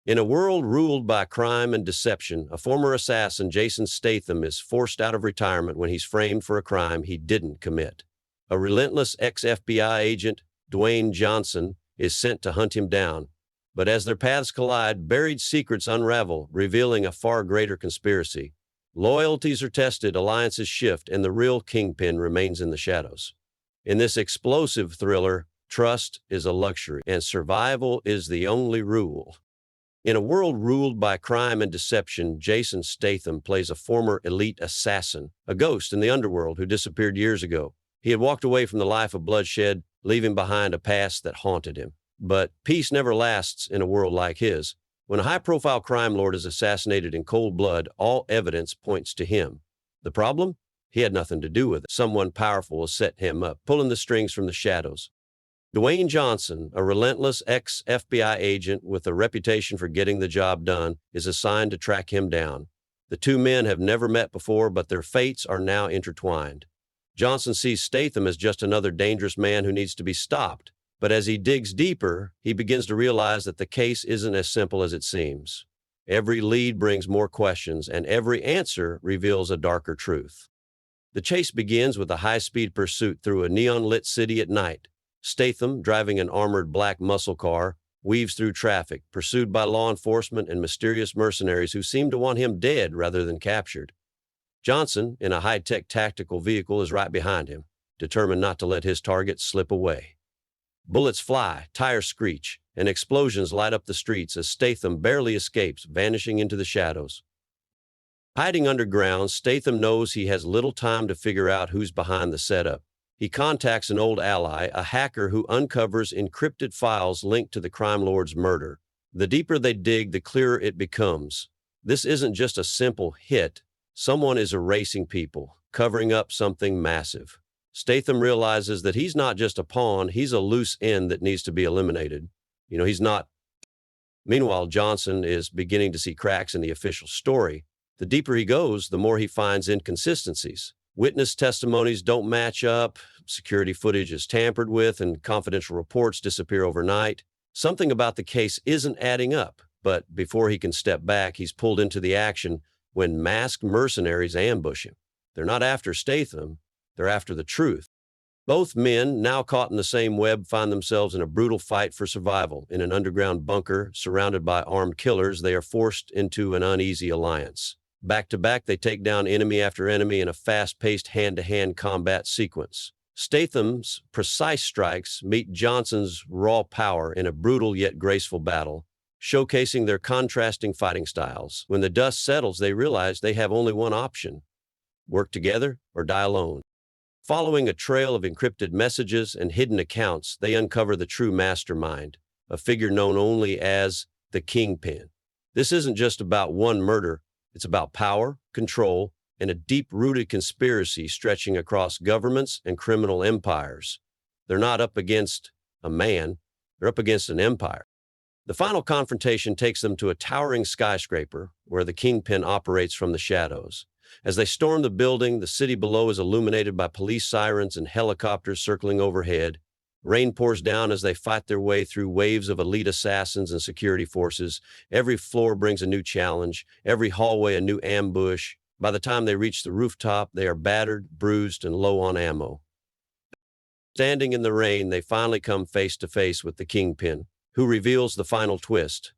In a world ruled by crime and deception, a former assassin, Jason Statham, is forced out of retirement when he's framed for a crime he didn't commit. A relentless ex-FBI agent, Dwayne Johnson, is sent to hunt him down. But as their paths collide, buried secrets unravel, revealing a far greater conspiracy. Loyalties are tested, alliances shift, and the real Kingpin remains in the shadows. In this explosive thriller, trust is a luxury, and survival is the only rule. In a world ruled by crime and deception, Jason Statham plays a former elite assassin, a ghost in the underworld who disappeared years ago. He had walked away from the life of bloodshed, leaving behind a past that haunted him. But peace never lasts in a world like his. When a high-profile crime lord is assassinated in cold blood, all evidence points to him. The problem? He had nothing to do with it. Someone powerful has set him up, pulling the strings from the shadows. Dwayne Johnson, a relentless ex-FBI agent with a reputation for getting the job done, is assigned to track him down. The two men have never met before, but their fates are now intertwined. Johnson sees Statham as just another dangerous man who needs to be stopped. But as he digs deeper, he begins to realize that the case isn't as simple as it seems. Every lead brings more questions, and every answer reveals a darker truth. The chase begins with a high-speed pursuit through a neon-lit city at night. Statham, driving an armored black muscle car, weaves through traffic, pursued by law enforcement and mysterious mercenaries who seem to want him dead rather than captured. Johnson, in a high-tech tactical vehicle, is right behind him, determined not to let his target slip away. Bullets fly, tires screech, and explosions light up the streets as Statham barely escapes, vanishing into the shadows. Hiding underground, Statham knows he has little time to figure out who's behind the setup. He contacts an old ally, a hacker who uncovers encrypted files linked to the crime lord's murder. The deeper they dig, the clearer it becomes. This isn't just a simple hit. Someone is erasing people, covering up something massive. Statham realizes that he's not just a pawn, he's a loose end that needs to be eliminated. He's not. Meanwhile, Johnson is beginning to see cracks in the official story. The deeper he goes, the more he finds inconsistencies. Witness testimonies don't match up, security footage is tampered with, and confidential reports disappear overnight. Something about the case isn't adding up, but before he can step back, he's pulled into the action when masked mercenaries ambush him. They're not after Statham, they're after the truth. Both men, now caught in the same web, find themselves in a brutal fight for survival. In an underground bunker, surrounded by armed killers, they are forced into an uneasy alliance. Back to back, they take down enemy after enemy in a fast-paced hand-to-hand combat sequence. Statham's precise strikes meet Johnson's raw power in a brutal yet graceful battle, showcasing their contrasting fighting styles. When the dust settles, they realize they have only one option: work together or die alone. Following a trail of encrypted messages and hidden accounts, they uncover the true mastermind, a figure known only as the Kingpin. This isn't just about one murder. It's about power, control, and a deep-rooted conspiracy stretching across governments and criminal empires. They're not up against a man, they're up against an empire. The final confrontation takes them to a towering skyscraper where the Kingpin operates from the shadows. As they storm the building, the city below is illuminated by police sirens and helicopters circling overhead. Rain pours down as they fight their way through waves of elite assassins and security forces. Every floor brings a new challenge, every hallway a new ambush. By the time they reach the rooftop, they are battered, bruised, and low on ammo. Standing in the rain, they finally come face to face with the Kingpin, who reveals the final twist.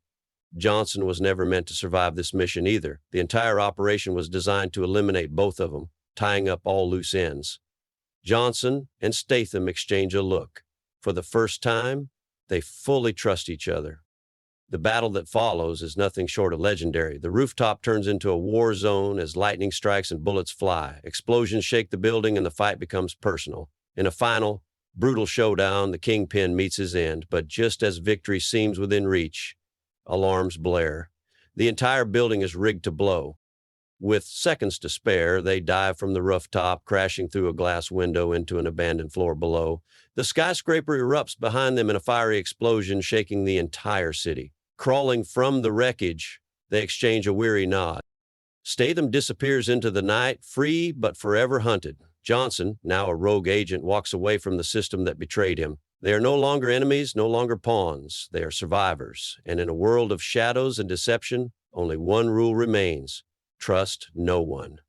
Johnson was never meant to survive this mission either. The entire operation was designed to eliminate both of them, tying up all loose ends. Johnson and Statham exchange a look. For the first time, they fully trust each other. The battle that follows is nothing short of legendary. The rooftop turns into a war zone as lightning strikes and bullets fly. Explosions shake the building and the fight becomes personal. In a final, brutal showdown, the Kingpin meets his end, but just as victory seems within reach, alarms blare. The entire building is rigged to blow. With seconds to spare, they dive from the rooftop, crashing through a glass window into an abandoned floor below. The skyscraper erupts behind them in a fiery explosion, shaking the entire city. Crawling from the wreckage, they exchange a weary nod. Statham disappears into the night, free but forever hunted. Johnson, now a rogue agent, walks away from the system that betrayed him. They are no longer enemies, no longer pawns. They are survivors. And in a world of shadows and deception, only one rule remains: trust no one.